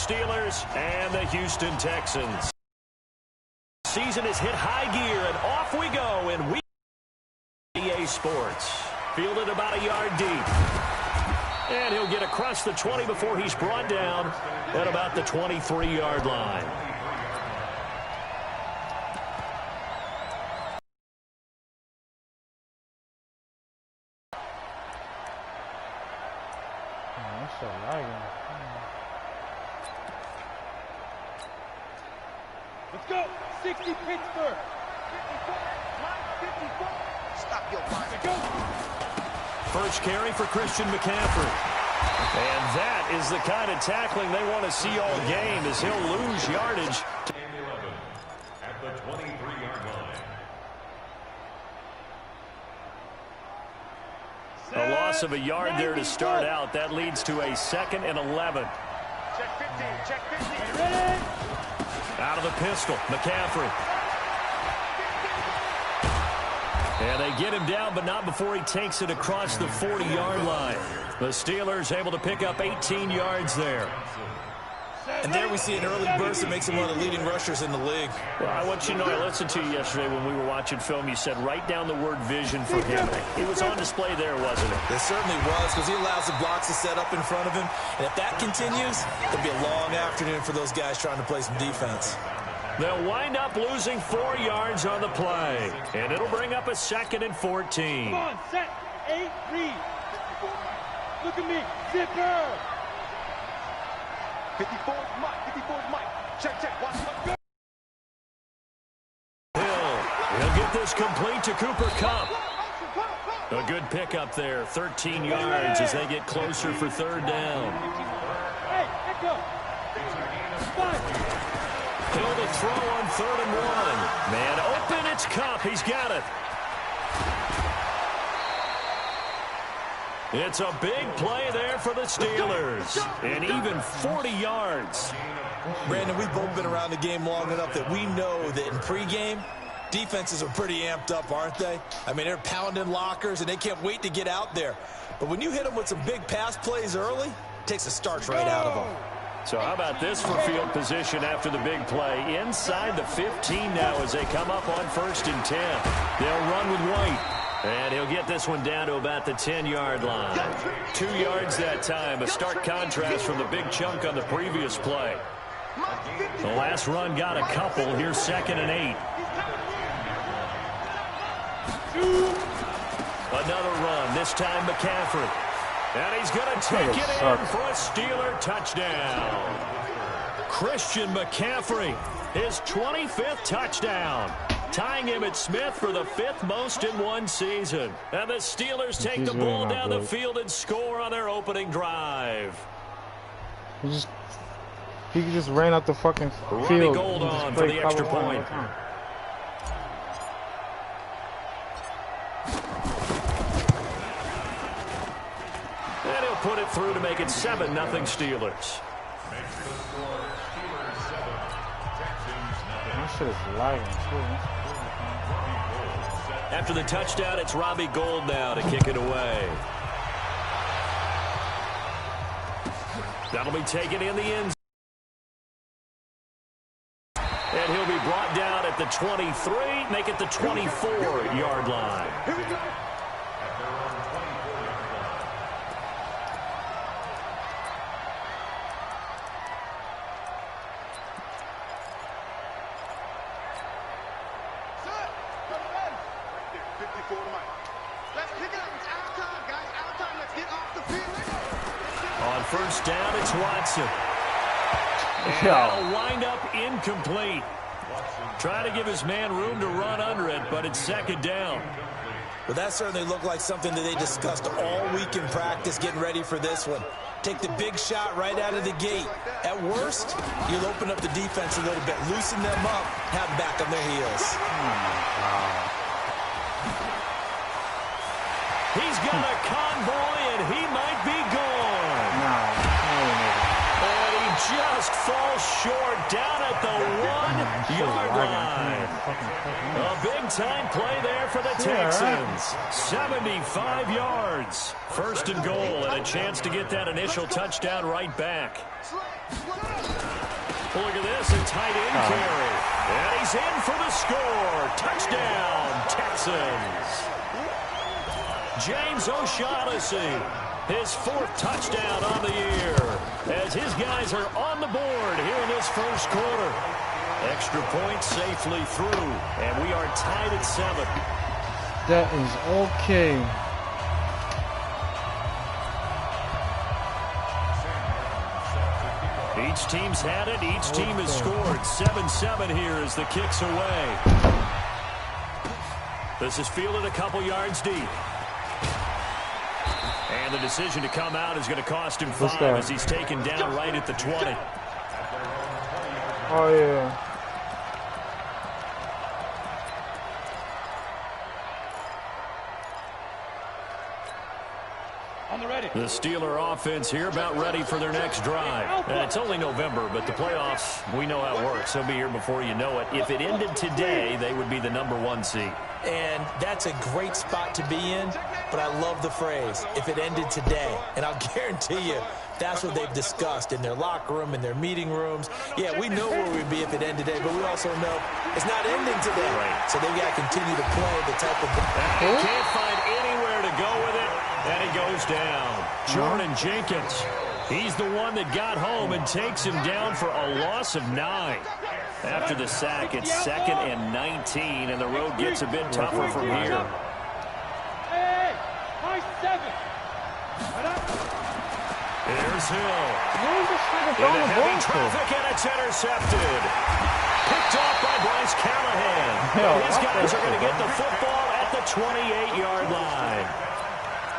Steelers and the Houston Texans. Season has hit high gear, and off we go in week EA Sports. Fielded about a yard deep. And he'll get across the 20 before he's brought down at about the 23-yard line. Let's go. 60 Pittsburgh. 54. Stop your fire. First carry for Christian McCaffrey. And that is the kind of tackling they want to see all game, as he'll lose yardage. At the 23-yard line. A loss of a yard there to start out. That leads to a 2nd and 11. Check 15. Check 15. Ready? Out of the pistol, McCaffrey. And they get him down, but not before he takes it across the 40-yard line. The Steelers able to pick up 18 yards there. And there we see an early burst that makes him one of the leading rushers in the league. Well, I want you to know, I listened to you yesterday when we were watching film. You said write down the word vision for him. It was on display there, wasn't it? It certainly was, because he allows the blocks to set up in front of him. And if that continues, it'll be a long afternoon for those guys trying to play some defense. They'll wind up losing 4 yards on the play. And it'll bring up a 2nd and 14. Come on, set. 8, read. Look at me. Zipper. 54 is Mike. Check. Watch. Go. He'll get this complete to Cooper Kupp. A good pickup there. 13 yards as they get closer for 3rd down. Hey, Echo. Hill to throw on 3rd and 1. Man open, it's Kupp. He's got it. It's a big play there for the Steelers. And even 40 yards. Brandon, we've both been around the game long enough that we know that in pregame, defenses are pretty amped up, aren't they? I mean, they're pounding lockers, and they can't wait to get out there. But when you hit them with some big pass plays early, it takes the starch right out of them. So how about this for field position after the big play? Inside the 15 now as they come up on 1st and 10. They'll run with White. And he'll get this one down to about the 10-yard line. 2 yards that time. A stark contrast from the big chunk on the previous play. The last run got a couple. Here's 2nd and 8. Another run. This time McCaffrey. And he's going to take it in for a Steeler touchdown. Christian McCaffrey, his 25th touchdown. Tying him at Smith for the 5th most in one season. And the Steelers take the ball down the field and score on their opening drive. He just ran out the fucking field. Robbie Gould on for the extra point. And he'll put it through to make it 7-0 Steelers. That shit is lagging too. After the touchdown, it's Robbie Gould now to kick it away. That'll be taken in the end zone. And he'll be brought down at the 23, make it the 24-yard line. Here we go. On 1st down, it's Watson. And that'll wind up incomplete. Trying to give his man room to run under it, but it's 2nd down. But that certainly looked like something that they discussed all week in practice getting ready for this one. Take the big shot right out of the gate. At worst, you'll open up the defense a little bit, loosen them up, have them back on their heels. He's got a convoy, and he might be gone. And he just falls short down at the 1-yard line. A big-time play there for the Texans. 75 yards. 1st and goal, and a chance to get that initial touchdown right back. Look at this, a tight end carry. And he's in for the score. Touchdown, Texans. James O'Shaughnessy, his 4th touchdown on the year, as his guys are on the board here in this first quarter. Extra point safely through, and we are tied at 7. That is okay. Each team's had it. Each team has scored. 7-7 here as the kick's away. This is fielded a couple yards deep. And the decision to come out is going to cost him 5 as he's taken down right at the 20. Oh, yeah. The Steeler offense here about ready for their next drive. It's only November, but the playoffs, we know how it works. They'll be here before you know it. If it ended today, they would be the #1 seed. And that's a great spot to be in, but I love the phrase, if it ended today. And I'll guarantee you, that's what they've discussed in their locker room, in their meeting rooms. Yeah, we know where we'd be if it ended today, but we also know it's not ending today. Right. So they've got to continue to play the type of... He can't find anywhere to go with it, and he goes down. Jordan Jenkins, he's the one that got home and takes him down for a loss of 9. After the sack, it's 2nd and 19, and the road gets a bit tougher from here. Hey, my 7. Here's Hill. In a heavy traffic, and it's intercepted. Picked off by Bryce Callahan. These guys are going to get the football at the 28-yard line.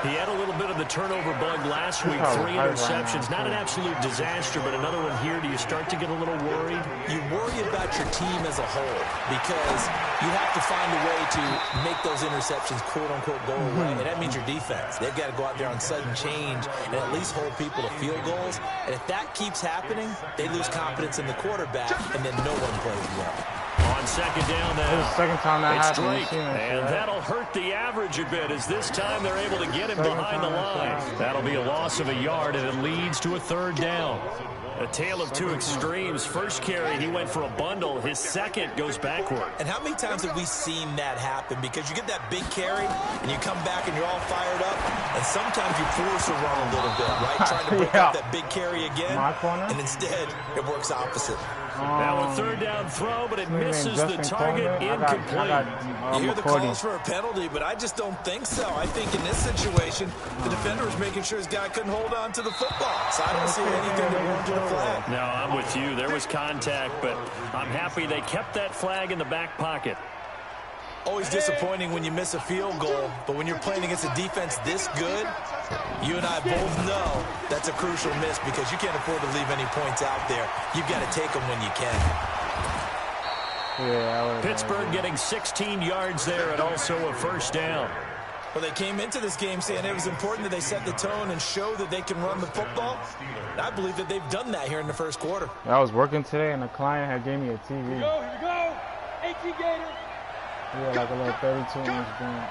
He had a little bit of the turnover bug last week, 3 interceptions. Not an absolute disaster, but another one here. Do you start to get a little worried? You worry about your team as a whole because you have to find a way to make those interceptions, quote-unquote, go away. And that means your defense. They've got to go out there on sudden change and at least hold people to field goals. And if that keeps happening, they lose confidence in the quarterback, and then no one plays well. On 2nd down now. This is the second time that It's happened. Drake, and that'll hurt the average a bit as this time they're able to get him behind the line. That'll be a loss of a yard, and it leads to a 3rd down. A tale of two extremes. First carry, he went for a bundle. His second goes backward. And how many times have we seen that happen? Because you get that big carry, and you come back, and you're all fired up, and sometimes you force a run a little bit, right? Trying to break up that big carry again, and instead, it works opposite. Now a 3rd down throw, but it misses the target. Incomplete. You hear the calls for a penalty, but I just don't think so. I think in this situation, the defender was making sure his guy couldn't hold on to the football. So I don't see anything that warranted a flag. No, I'm with you. There was contact, but I'm happy they kept that flag in the back pocket. Always disappointing when you miss a field goal, but when you're playing against a defense this good, you and I both know that's a crucial miss because you can't afford to leave any points out there. You've got to take them when you can. Yeah, Pittsburgh getting 16 yards there and also a 1st down. Well, they came into this game saying it was important that they set the tone and show that they can run the football. And I believe that they've done that here in the first quarter. I was working today, and a client had gave me a TV. Here we go. 18 Gators. Yeah, like a little 32-inch game.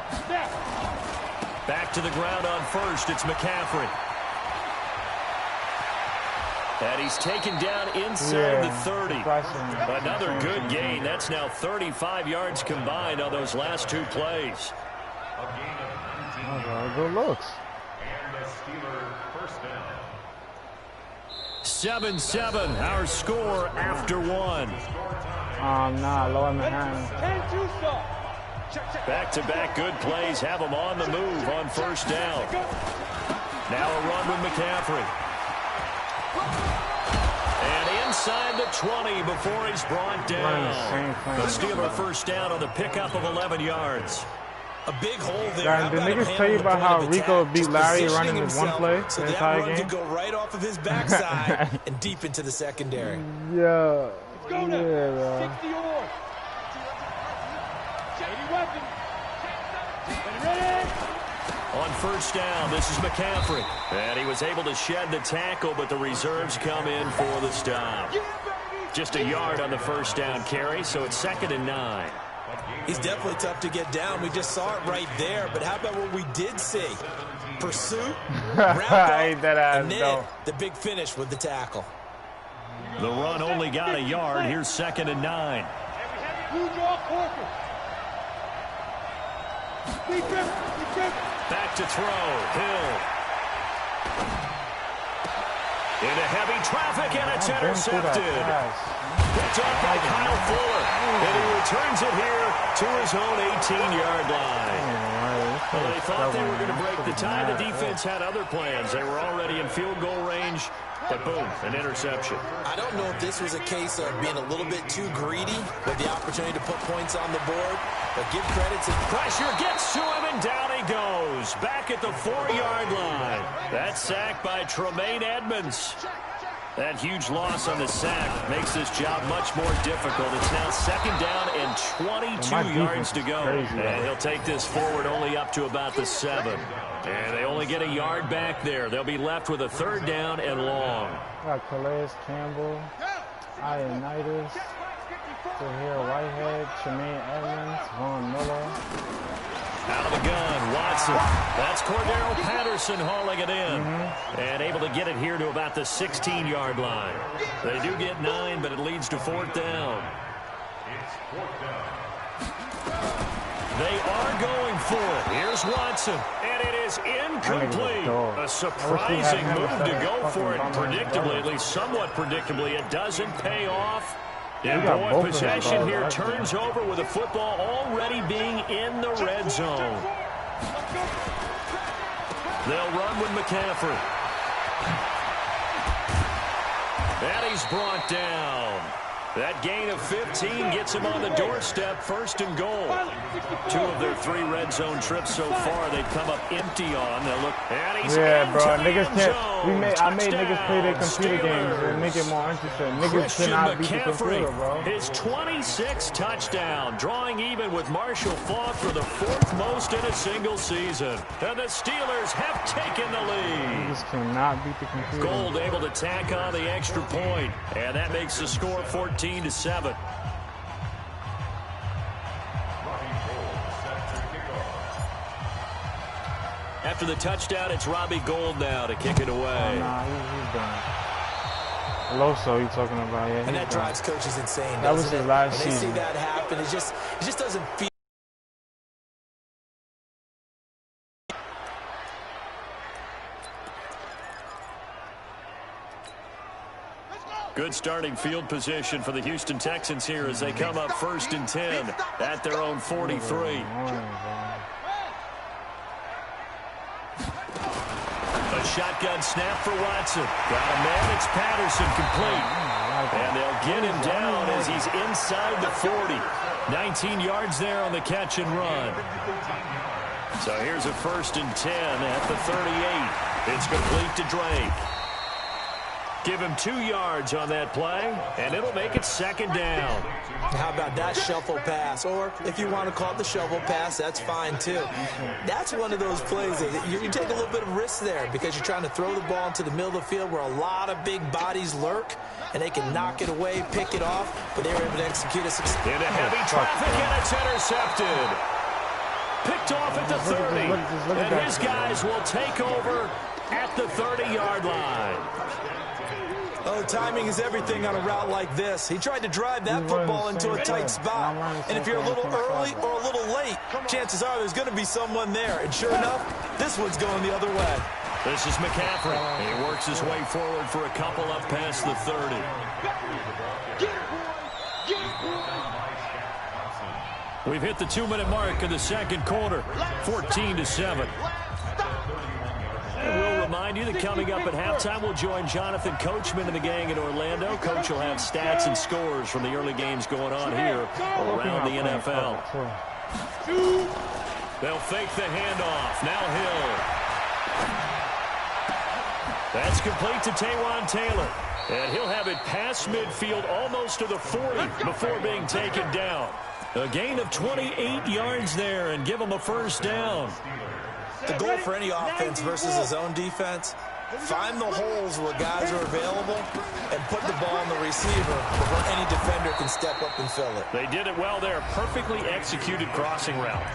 Back to the ground on 1st. It's McCaffrey. And he's taken down inside the 30. Another good gain. That's now 35 yards combined on those last 2 plays. Good looks. 7-7, our score after 1. Nah, Lower Manhattan. Back-to-back good plays have them on the move on 1st down. Now a run with McCaffrey. And inside the 20 before he's brought down. The Steeler 1st down on the pickup of 11 yards. A big hole there. Did niggas tell you about how Rico beat Larry running with one play the entire game? Could go right off of his backside and deep into the secondary. Yeah. Go now. Yeah, 60 yards. Shady weapon. Ready? On 1st down, this is McCaffrey. And he was able to shed the tackle, but the reserves come in for the stop. Just a yard on the 1st down carry, so it's 2nd and 9. He's definitely tough to get down. We just saw it right there. But how about what we did see? Pursuit, wrap up, I hate that ass, and then the big finish with the tackle. The run only got a yard. Here's 2nd and 9. Back to throw. Hill. Into heavy traffic, and it's intercepted. Picked off by Kyle Fuller. And he returns it here to his own 18-yard line. Well, they thought they were going to break the tie. The defense had other plans. They were already in field goal range, but boom, an interception. I don't know if this was a case of being a little bit too greedy with the opportunity to put points on the board, but give credit to... Pressure gets to him, and down he goes. Back at the 4-yard line. That sack by Tremaine Edmonds. That huge loss on the sack makes this job much more difficult. It's now 2nd down and 22 yards to go. And he'll take this forward only up to about the 7. And they only get a yard back there. They'll be left with a 3rd down and long. Got Calais Campbell, Ionitis, Tahir Whitehead, Tremaine Edmonds, Von Miller. Out of the gun, Watson. That's Cordero Patterson hauling it in. And able to get it here to about the 16-yard line. They do get 9, but it leads to 4th down. It's 4th down. They are going for it. Here's Watson. And it is incomplete. A surprising move to go for it. Predictably, at least somewhat predictably, it doesn't pay off. And boy, possession here turns over with the football already being in the red zone. They'll run with McCaffrey. And he's brought down. That gain of 15 gets him on the doorstep, 1st and goal. 2 of their 3 red zone trips so far, they've come up empty on. They'll look, and he's bro. Niggas can't. I made niggas play their computer games and make it more interesting. Niggas cannot beat the computer, bro. His 26th touchdown, drawing even with Marshall Faulk for the 4th most in a single season. And the Steelers have taken the lead. Niggas cannot beat the computer. Gold able to tack on the extra point, and that makes the score 14-7. After the touchdown, it's Robbie Gould now to kick it away. Oh, nah, he's done. Loso, you talking about? Yeah, and that drives coaches insane. That was his last season. When they see that happen, it just doesn't feel. Good starting field position for the Houston Texans here as they come up 1st and 10 at their own 43. A shotgun snap for Watson. Got a man, it's Patterson complete. And they'll get him down as he's inside the 40. 19 yards there on the catch and run. So here's a 1st and 10 at the 38. It's complete to Drake. Give him 2 yards on that play, and it'll make it 2nd down. How about that shuffle pass? Or if you want to call it the shovel pass, that's fine too. That's one of those plays that you take a little bit of risk there because you're trying to throw the ball into the middle of the field where a lot of big bodies lurk, and they can knock it away, pick it off, but they were able to execute a success. Into heavy traffic, and it's intercepted. Picked off at the 30, and his guys will take over at the 30-yard line. Oh, timing is everything on a route like this. He tried to drive that football into a tight spot. And if you're a little early or a little late, chances are there's going to be someone there. And sure enough, this one's going the other way. This is McCaffrey. He works his way forward for a couple up past the 30. We've hit the 2-minute mark in the 2nd quarter, 14-7. And we'll remind you that coming up at halftime, we'll join Jonathan Coachman and the gang in Orlando. Coach will have stats and scores from the early games going on here around the NFL. They'll fake the handoff. Now Hill. That's complete to Taywan Taylor. And he'll have it past midfield almost to the 40 before being taken down. A gain of 28 yards there and give him a 1st down. The goal for any offense versus his own defense, find the holes where guys are available and put the ball on the receiver before any defender can step up and fill it. They did it well there. Perfectly executed crossing route.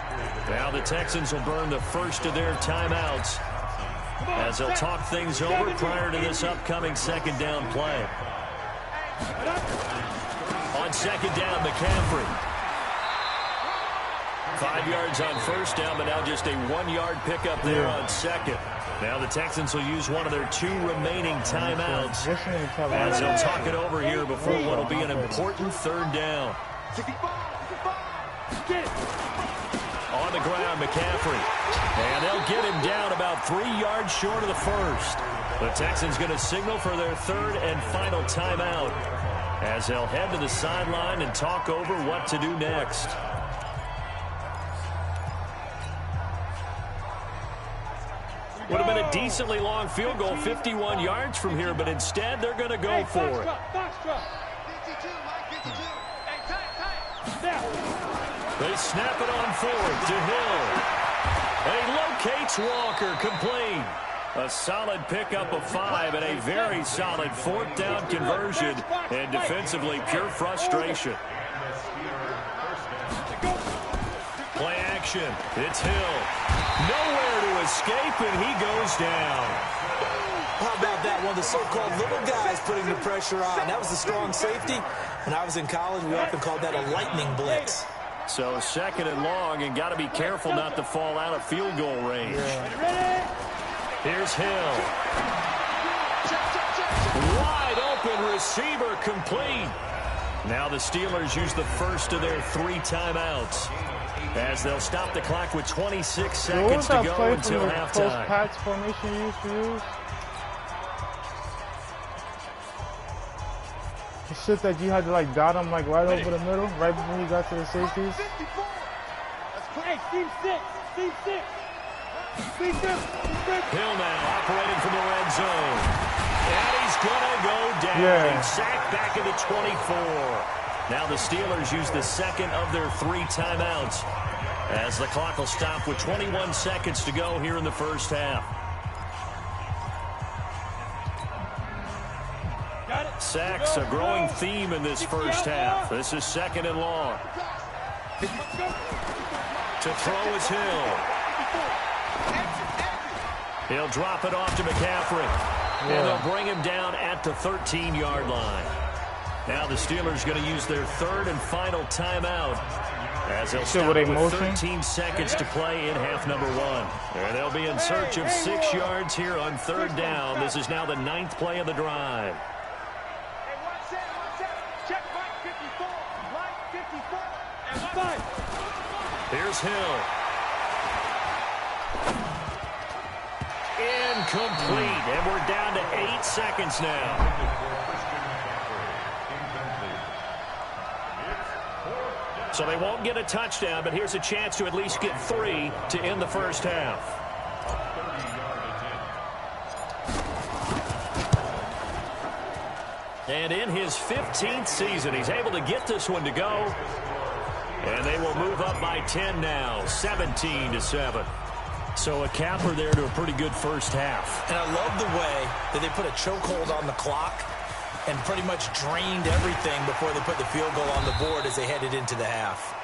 Now the Texans will burn the first of their timeouts as they'll talk things over prior to this upcoming 2nd down play. On second down, McCaffrey. 5 yards on first down, but now just a 1-yard pickup there on second. Now the Texans will use one of their 2 remaining timeouts as they'll talk it over here before what will be an important third down. On the ground, McCaffrey. And they'll get him down about 3 yards short of the first. The Texans going to signal for their third and final timeout as they'll head to the sideline and talk over what to do next. Would have been a decently long field goal, 51 yards from here, but instead they're going to go for it. They snap it on forward to Hill. And he locates Walker, complete. A solid pickup of 5 and a very solid 4th down conversion. And defensively, pure frustration. Play action. It's Hill. Nowhere to escape, and he goes down. How about that? One of the so-called little guys putting the pressure on. That was the strong safety. When I was in college, we often called that a lightning blitz. So second and long, and got to be careful not to fall out of field goal range. Here's Hill. Wide open receiver, complete. Now the Steelers use the first of their 3 timeouts as they'll stop the clock with 26 seconds to go until halftime. Post-patch formation you used to use? The shit that you had to like dot them like right over the middle, right before you got to the safeties. Hey, team 6, team 6. Hill now operating from the red zone. And he's going to go down. Yeah. Sacked back into 24. Now the Steelers use the second of their 3 timeouts as the clock will stop with 21 seconds to go here in the first half. Sacks a growing theme in this first half. This is second and long. To throw is Hill. He'll drop it off to McCaffrey. And they'll bring him down at the 13-yard line. Now the Steelers going to use their third and final timeout as they'll stop with 13 seconds to play in half number 1. And they'll be in search of 6 yards here on third down. This is now the 9th play of the drive. Here's Hill. Incomplete, and we're down to 8 seconds now. So they won't get a touchdown, but here's a chance to at least get 3 to end the first half. And in his 15th season, he's able to get this one to go. And they will move up by 10 now, 17-7. So a capper there to a pretty good first half. And I love the way that they put a chokehold on the clock and pretty much drained everything before they put the field goal on the board as they headed into the half.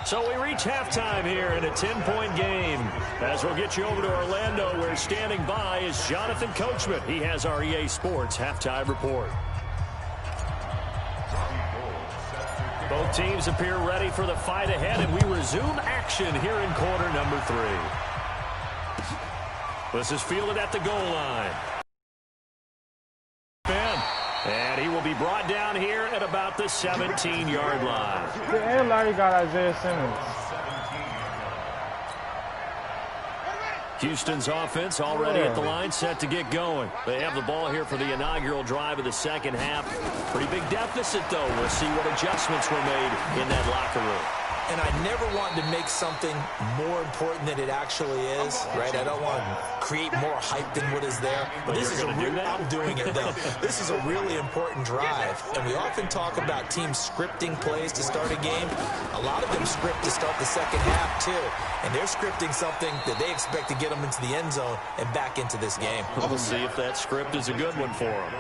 So we reach halftime here in a 10-point game. As we'll get you over to Orlando, where standing by is Jonathan Coachman. He has our EA Sports halftime report. Both teams appear ready for the fight ahead, and we resume action here in quarter number 3. This is fielded at the goal line. And he will be brought down here at about the 17-yard line. And Larry got Isaiah Simmons. Houston's offense already at the line, set to get going. They have the ball here for the inaugural drive of the second half. Pretty big deficit, though. We'll see what adjustments were made in that locker room. And I never want to make something more important than it actually is, right? I don't want to create more hype than what is there. But this is I'm doing it, though. This is a really important drive. And we often talk about teams scripting plays to start a game. A lot of them script to start the second half, too. And they're scripting something that they expect to get them into the end zone and back into this game. We'll see if that script is a good one for them.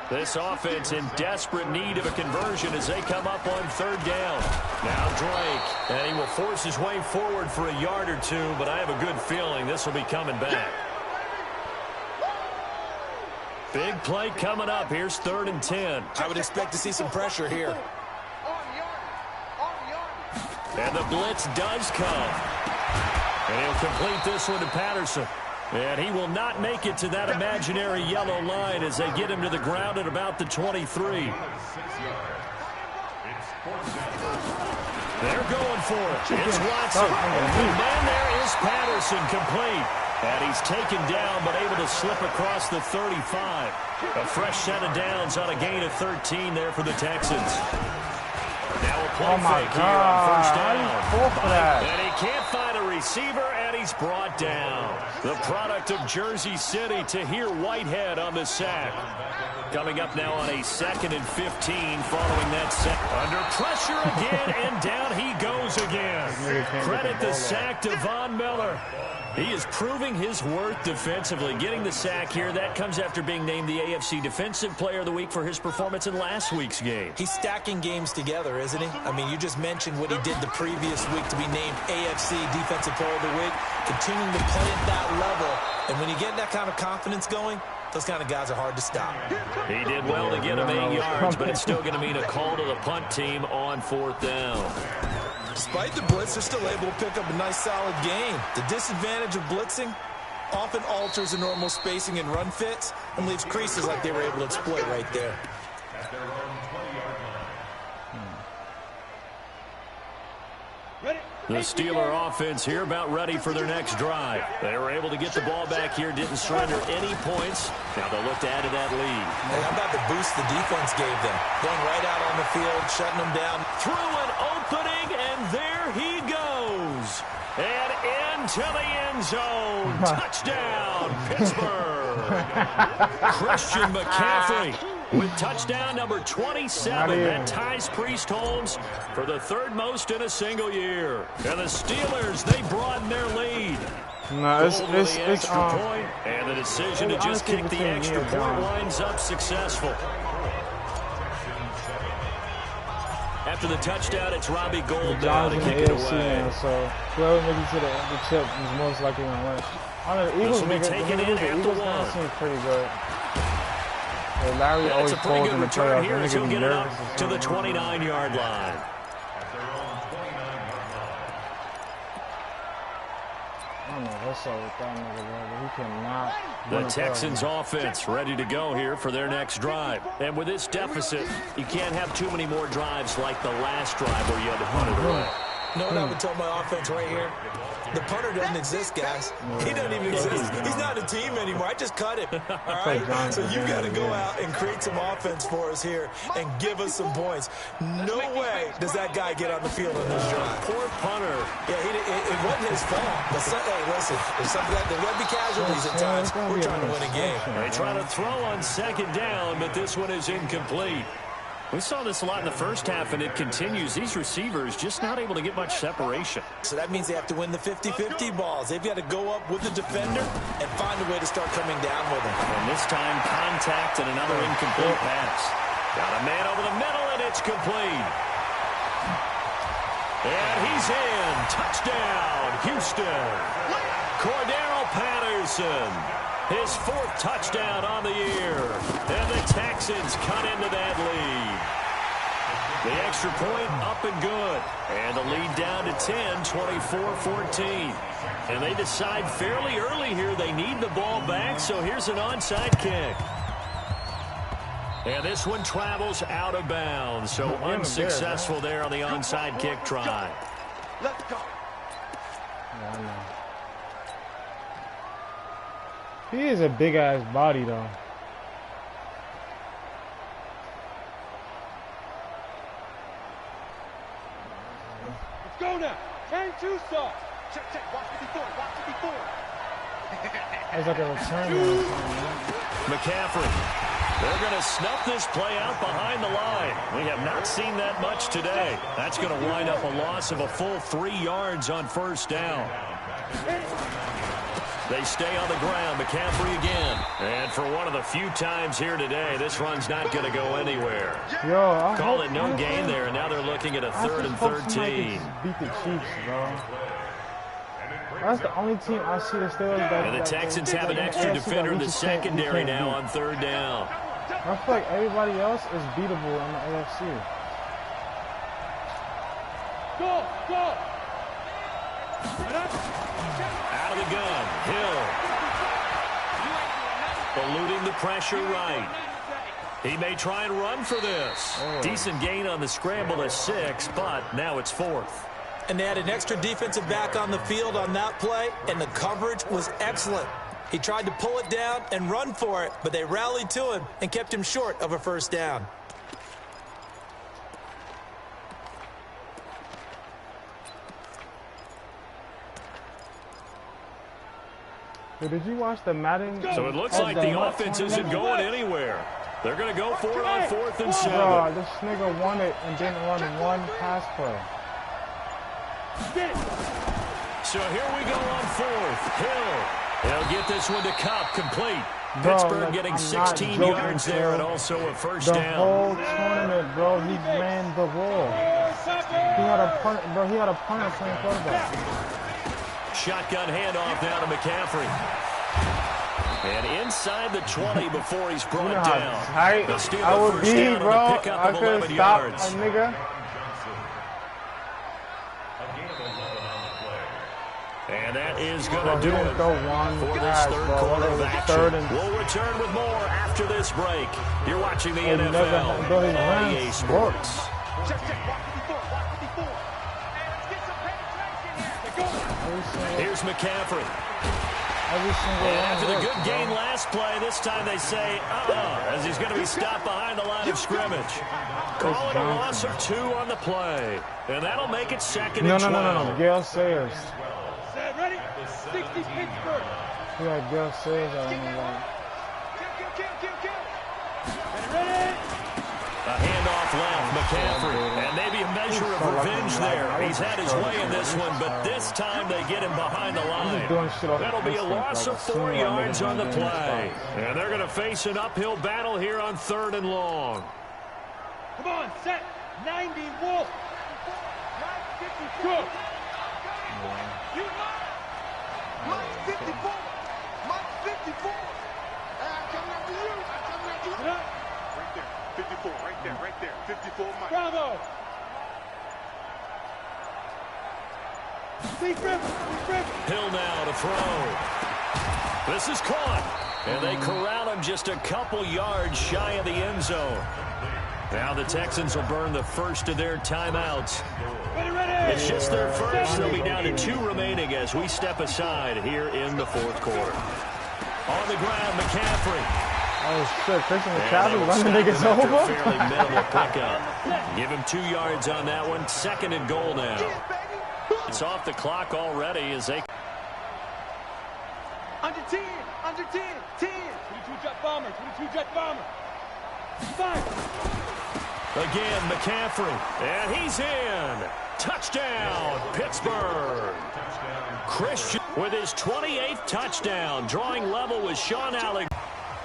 This offense in desperate need of a conversion as they come up on third down. Now Drake, and he will force his way forward for a yard or 2, but I have a good feeling this will be coming back. Big play coming up. Here's 3rd and 10. I would expect to see some pressure here. And the blitz does come. And he'll complete this one to Patterson. And he will not make it to that imaginary yellow line as they get him to the ground at about the 23. They're going for it. It's Watson. And then there is Patterson, complete. And he's taken down but able to slip across the 35. A fresh set of downs on a gain of 13 there for the Texans. Now a play fake here on first down. And he can't find a receiver, and he's brought down. The product of Jersey City, Tahir Whitehead on the sack. Coming up now on a 2nd and 15 following that sack. Under pressure again, and down he goes again. Credit the sack to Von Miller. He is proving his worth defensively. Getting the sack here, that comes after being named the AFC Defensive Player of the Week for his performance in last week's game. He's stacking games together, isn't he? I mean, you just mentioned what he did the previous week to be named AFC Defensive Player of the Week. Continuing to play at that level. And when you get that kind of confidence going, those kind of guys are hard to stop. He did well to get him 8 yards, but it's still going to mean a call to the punt team on 4th down. Despite the blitz, they're still able to pick up a nice, solid gain. The disadvantage of blitzing often alters the normal spacing and run fits and leaves creases like they were able to exploit right there. The Steeler offense here about ready for their next drive. They were able to get the ball back here, didn't surrender any points. Now they'll look to add to that lead. Hey, how about the boost the defense gave them? Going right out on the field, shutting them down. Through an opening, and there he goes. And into the end zone. Touchdown, Pittsburgh. Christian McCaffrey with touchdown number 27. That ties Priest Holmes for the 3rd most in a single year. And the Steelers, they broaden their lead. No, it's extra point, and the decision to just kick the extra point winds up successful. After the touchdown, it's Robbie Gould now to kick it away. Now, so whoever makes it to the chip is most likely going to win. I don't know, Eagles make it. Eagles kind of seem pretty good. Larry always it's a pretty good return here as he'll get it up to the 29-yard line. I don't know what's up with that nigga, bro, but he cannot. The Texans offense ready to go here for their next drive. And with this deficit, you can't have too many more drives like the last drive where you had to punt it away. You know what I would tell my offense right here? The punter doesn't exist, guys. He doesn't even exist. He's not a team anymore. I just cut him. All right? So you got to go out and create some offense for us here and give us some points. No way does that guy get on the field on this drive. Poor punter. Yeah, it wasn't his fault. But hey, listen, there's something that there will be casualties at times. We're trying to win a game. They try to throw on 2nd down, but this one is incomplete. We saw this a lot in the first half, and it continues. These receivers just not able to get much separation. So that means they have to win the 50-50 balls. They've got to go up with the defender and find a way to start coming down with them. And this time, contact and another incomplete pass. Got a man over the middle, and it's complete. And he's in. Touchdown, Houston. Cordero Patterson. His 4th touchdown on the year. And the Texans cut into that lead. The extra point up and good. And the lead down to 10, 24-14. And they decide fairly early here they need the ball back, so here's an onside kick. And this one travels out of bounds, so unsuccessful there on the onside kick try. Let's go. Yeah, I know. He is a big-ass body, though. Let's go now. Turn 2 soft. Check. Watch it before. It's like a return. McCaffrey. They're going to snuff this play out behind the line. We have not seen that much today. That's going to wind up a loss of a full 3 yards on 1st down. They stay on the ground. McCaffrey again. And for one of the few times here today, this run's not going to go anywhere. Call it no gain there, and now they're looking at a 3rd and 13. Beat the Chiefs, bro. That's the only team I see the Steelers that. And the Texans have an extra defender in the secondary now on third down. I feel like everybody else is beatable in the AFC. Go! Out of the gun, Hill. Eluding the pressure right. He may try and run for this. Decent gain on the scramble to 6, but now it's 4th. And they had an extra defensive back on the field on that play, and the coverage was excellent. He tried to pull it down and run for it, but they rallied to him and kept him short of a first down. Hey, did you watch the Madden? So it looks like the offense isn't going anywhere. They're going to go for it on 4th and 7. Bro, this nigga won it and didn't run one pass play. So here we go on 4th. Hill. They'll get this one to Cup, complete. Bro, Pittsburgh getting 16 yards there and also a first down. The whole tournament, bro, he ran the ball. He had a punt, bro. He had a punter playing quarterback. Shotgun handoff down to McCaffrey. And inside the 20 before he's brought down. I would be, bro. I could stop a nigga. And that is going to do it for this third quarter of action. We'll return with more after this break. You're watching the NFL on EA Sports. Here's McCaffrey. After the good gain last play, this time they say, as he's going to be stopped behind the line of scrimmage. Call it a loss of 2 on the play. And that'll make it 2nd and 12. No. Gale Sayers. Ready? 60 Pittsburgh. Yeah, Gale Sayers. I don't know why. Ready? A handoff left, McCaffrey, and maybe a measure of revenge there. He's had his way in this one, but this time they get him behind the line. That'll be a loss of 4 yards on the play. And they're going to face an uphill battle here on 3rd and long. Come on, set. 90 Wolf. Go. Mike 54. Mike 54. I'm coming after you. Right there. 54. Right there. 54 Mike. Bravo. Hill now to throw. This is caught. And they corral him just a couple yards shy of the end zone. Now the Texans will burn the first of their timeouts. It's just their first. They'll be down to 2 remaining as we step aside here in the 4th quarter. On the ground, McCaffrey. Oh, shit. Christian McCaffrey running niggas over? Fairly minimal pickup. Give him 2 yards on that one. 2nd and goal now. It's off the clock already as they... Under 10. 10. 22 jet bomber. 22 jet bomber. 5. Again, McCaffrey. And he's in. Touchdown, Pittsburgh. Christian with his 28th touchdown, drawing level with Sean Allen.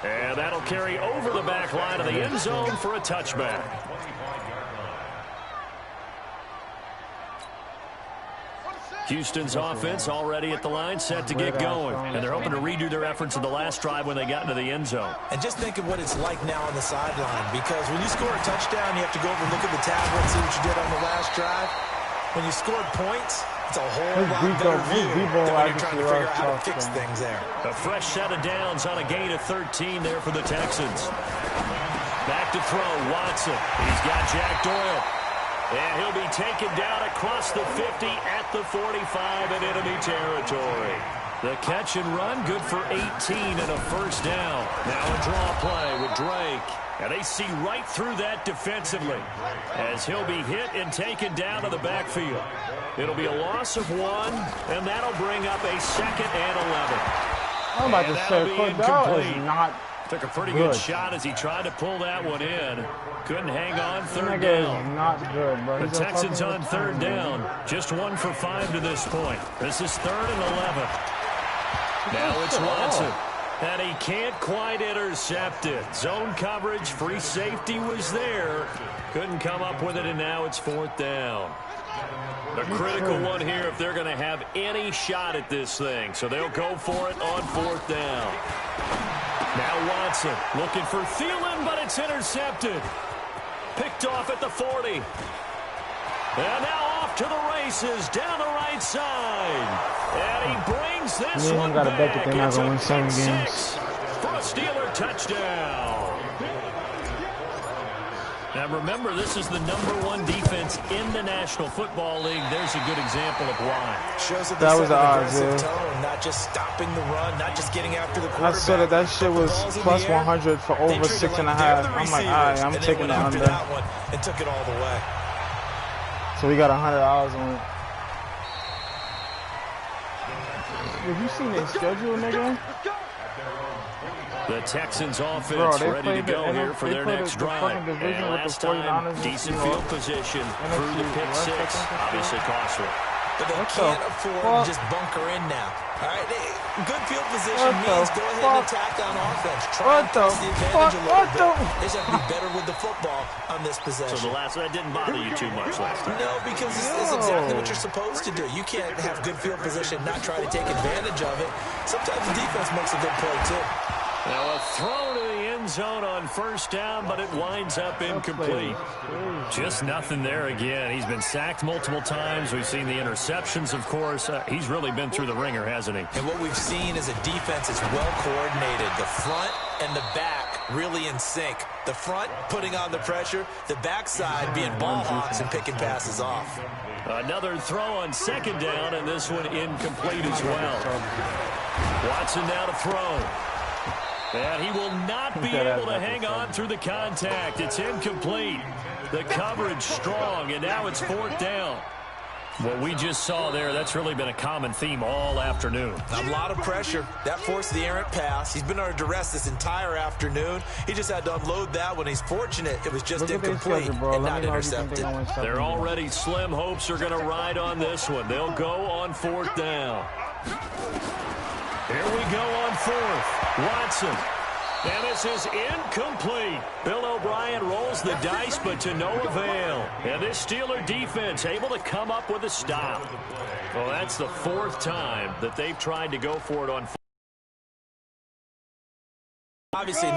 And that'll carry over the back line of the end zone for a touchback. Houston's offense already at the line, set to get going. And they're hoping to redo their efforts in the last drive when they got into the end zone. And just think of what it's like now on the sideline, because when you score a touchdown, you have to go over and look at the tablet and see what you did on the last drive. When you scored points, it's a whole lot better view than when you're trying to figure out how to fix things there. A fresh set of downs on a gain of 13 there for the Texans. Back to throw, Watson. He's got Jack Doyle. And he'll be taken down across the 50 at the 45 in enemy territory. The catch and run, good for 18 and a first down. Now a draw play with Drake. And they see right through that defensively as he'll be hit and taken down to the backfield. It'll be a loss of 1, and that'll bring up a 2nd and 11. I'm about to say, Cordell is not Took a pretty good shot as he tried to pull that one in. Couldn't hang on 3rd down. Not good, bro. The Texans on 3rd down. Just 1 for 5 to this point. This is 3rd and 11. Now it's Watson. And he can't quite intercept it. Zone coverage, free safety was there. Couldn't come up with it, and now it's 4th down. A critical one here if they're going to have any shot at this thing. So they'll go for it on 4th down. Now Watson looking for Thielen, but it's intercepted. Picked off at the 40. And now off to the races down the right side. And he brings this one gotta bet back. that they're not gonna win It's 7 a games. for a Steeler touchdown. Now remember, this is the #1 defense in the National Football League. There's a good example of why. Shows That was the odds, aggressive yeah. tone, not just stopping the run, not just getting after the quarterback. I saw that shit was plus 100 for over 6.5. I'm like, all right, I'm taking the under. That one and took it all the way. So we got $100 on it. Have you seen their schedule, nigga? The Texans offense ready to go here for their next drive. And last time, decent field position through the pick 6. Obviously costly. But they can't afford to just bunker in now. All right, good field position means go ahead and attack on offense. Try and press the advantage a little bit. They just have to be better with the football on this possession. So that didn't bother you too much last time? No, because it's exactly what you're supposed to do. You can't have good field position, not try to take advantage of it. Sometimes the defense makes a good play, too. Now a throw to the end zone on 1st down, but it winds up incomplete. Just nothing there again. He's been sacked multiple times. We've seen the interceptions, of course. He's really been through the ringer, hasn't he? And what we've seen is a defense that's well coordinated. The front and the back really in sync. The front putting on the pressure, the backside being ball hawks and picking passes off. Another throw on 2nd down, and this one incomplete as well. Watson now to throw. And he will not be able to hang on through the contact. It's incomplete. The coverage strong, and now it's 4th down. What we just saw there, that's really been a common theme all afternoon. A lot of pressure. That forced the errant pass. He's been under duress this entire afternoon. He just had to unload that one. He's fortunate it was just incomplete and not intercepted. They're already slim hopes are going to ride on this one. They'll go on 4th down. Here we go on 4th. Watson. And this is incomplete. Bill O'Brien rolls the dice, but to no avail. And this Steeler defense able to come up with a stop. Well, that's the 4th time that they've tried to go for it on 4th. Obviously